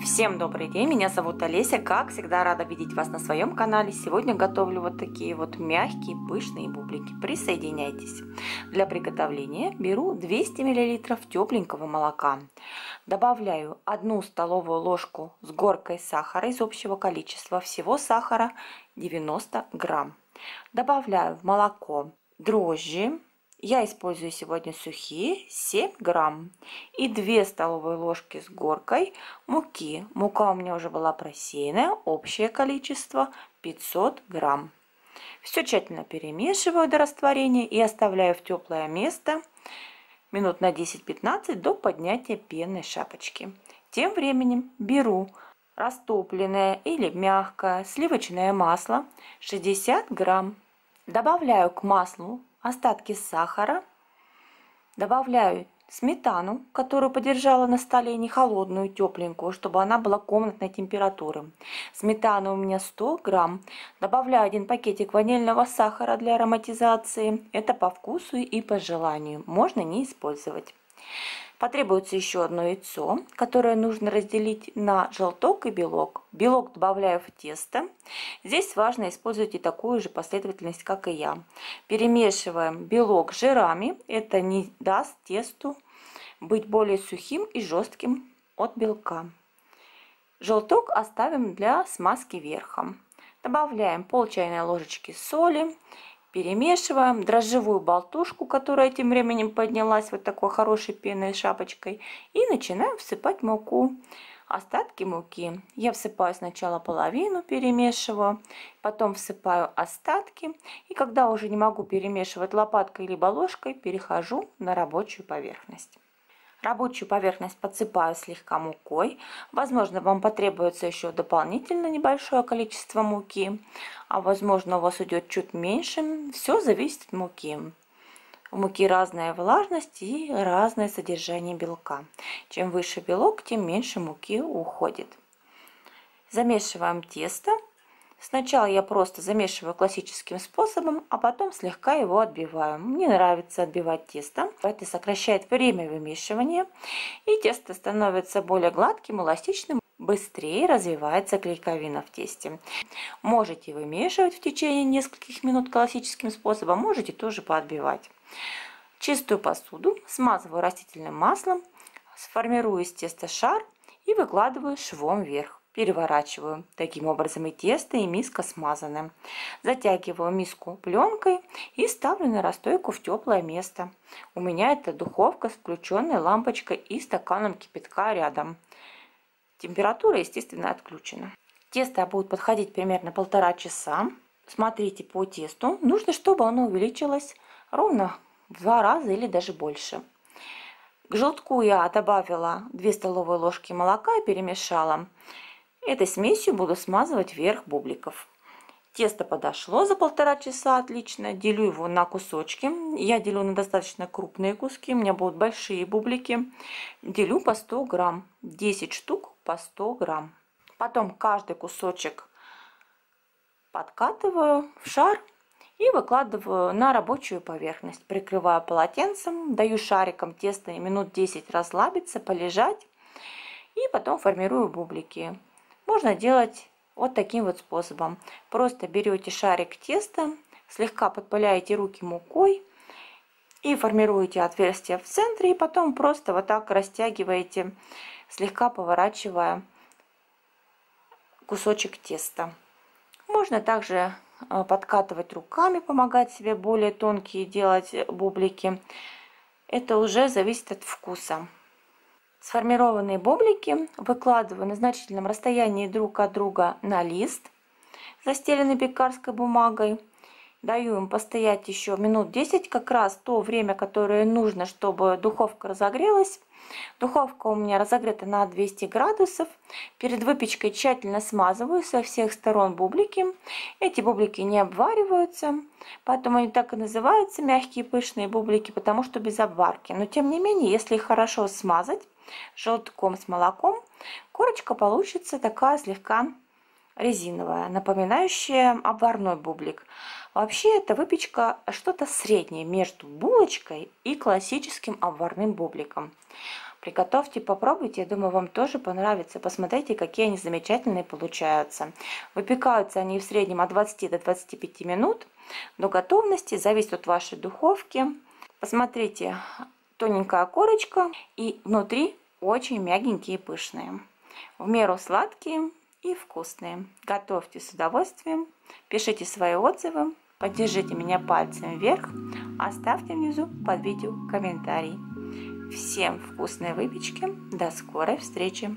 Всем добрый день, меня зовут Олеся, как всегда рада видеть вас на своем канале. Сегодня готовлю вот такие вот мягкие пышные бублики, присоединяйтесь. Для приготовления беру 200 мл тепленького молока, добавляю 1 столовую ложку с горкой сахара из общего количества, всего сахара 90 грамм. Добавляю в молоко дрожжи. Я использую сегодня сухие 7 грамм и 2 столовые ложки с горкой муки. Мука у меня уже была просеянная, общее количество 500 грамм. Все тщательно перемешиваю до растворения и оставляю в теплое место минут на 10-15 до поднятия пенной шапочки. Тем временем беру растопленное или мягкое сливочное масло 60 грамм. Добавляю к маслу остатки сахара, добавляю сметану, которую подержала на столе, не холодную, тепленькую, чтобы она была комнатной температуры. Сметана у меня 100 грамм. Добавляю 1 пакетик ванильного сахара для ароматизации. Это по вкусу и по желанию. Можно не использовать. Потребуется еще одно яйцо, которое нужно разделить на желток и белок. Белок добавляю в тесто. Здесь важно использовать и такую же последовательность, как и я. Перемешиваем белок с жирами. Это не даст тесту быть более сухим и жестким от белка. Желток оставим для смазки верхом. Добавляем пол чайной ложечки соли. Перемешиваем дрожжевую болтушку, которая тем временем поднялась вот такой хорошей пенной шапочкой. И начинаем всыпать муку. Остатки муки. Я всыпаю сначала половину, перемешиваю. Потом всыпаю остатки. И когда уже не могу перемешивать лопаткой либо ложкой, перехожу на рабочую поверхность. Рабочую поверхность подсыпаю слегка мукой. Возможно, вам потребуется еще дополнительно небольшое количество муки. А возможно, у вас уйдет чуть меньше. Все зависит от муки. У муки разная влажность и разное содержание белка. Чем выше белок, тем меньше муки уходит. Замешиваем тесто. Сначала я просто замешиваю классическим способом, а потом слегка его отбиваю. Мне нравится отбивать тесто. Это сокращает время вымешивания. И тесто становится более гладким, эластичным. Быстрее развивается клейковина в тесте. Можете вымешивать в течение нескольких минут классическим способом, можете тоже поотбивать. Чистую посуду смазываю растительным маслом, сформирую из теста шар и выкладываю швом вверх. Переворачиваю. Таким образом и тесто, и миска смазаны. Затягиваю миску пленкой и ставлю на расстойку в теплое место. У меня это духовка с включенной лампочкой и стаканом кипятка рядом. Температура, естественно, отключена. Тесто будет подходить примерно 1,5 часа. Смотрите по тесту. Нужно, чтобы оно увеличилось ровно в 2 раза или даже больше. К желтку я добавила 2 столовые ложки молока и перемешала. Этой смесью буду смазывать верх бубликов. Тесто подошло за 1,5 часа отлично. Делю его на кусочки. Я делю на достаточно крупные куски. У меня будут большие бублики. Делю по 100 грамм. 10 штук по 100 грамм. Потом каждый кусочек подкатываю в шар и выкладываю на рабочую поверхность. Прикрываю полотенцем. Даю шарикам теста минут 10 расслабиться, полежать. И потом формирую бублики. Можно делать вот таким вот способом. Просто берете шарик теста, слегка подпыляете руки мукой и формируете отверстие в центре. И потом просто вот так растягиваете, слегка поворачивая кусочек теста. Можно также подкатывать руками, помогать себе более тонкие делать бублики. Это уже зависит от вкуса. Сформированные бублики выкладываю на значительном расстоянии друг от друга на лист, застеленный пекарской бумагой. Даю им постоять еще минут 10, как раз то время, которое нужно, чтобы духовка разогрелась. Духовка у меня разогрета на 200 градусов. Перед выпечкой тщательно смазываю со всех сторон бублики. Эти бублики не обвариваются, поэтому они так и называются мягкие пышные бублики, потому что без обварки. Но тем не менее, если их хорошо смазать желтком с молоком, корочка получится такая слегка резиновая, напоминающая обварной бублик. Вообще эта выпечка что-то среднее между булочкой и классическим обварным бубликом. Приготовьте, попробуйте, я думаю, вам тоже понравится. Посмотрите, какие они замечательные получаются. Выпекаются они в среднем от 20 до 25 минут. До готовности зависит от вашей духовки. Посмотрите, тоненькая корочка и внутри очень мягенькие и пышные. В меру сладкие и вкусные. Готовьте с удовольствием, пишите свои отзывы, поддержите меня пальцем вверх, оставьте внизу под видео комментарий. Всем вкусной выпечки, до скорой встречи!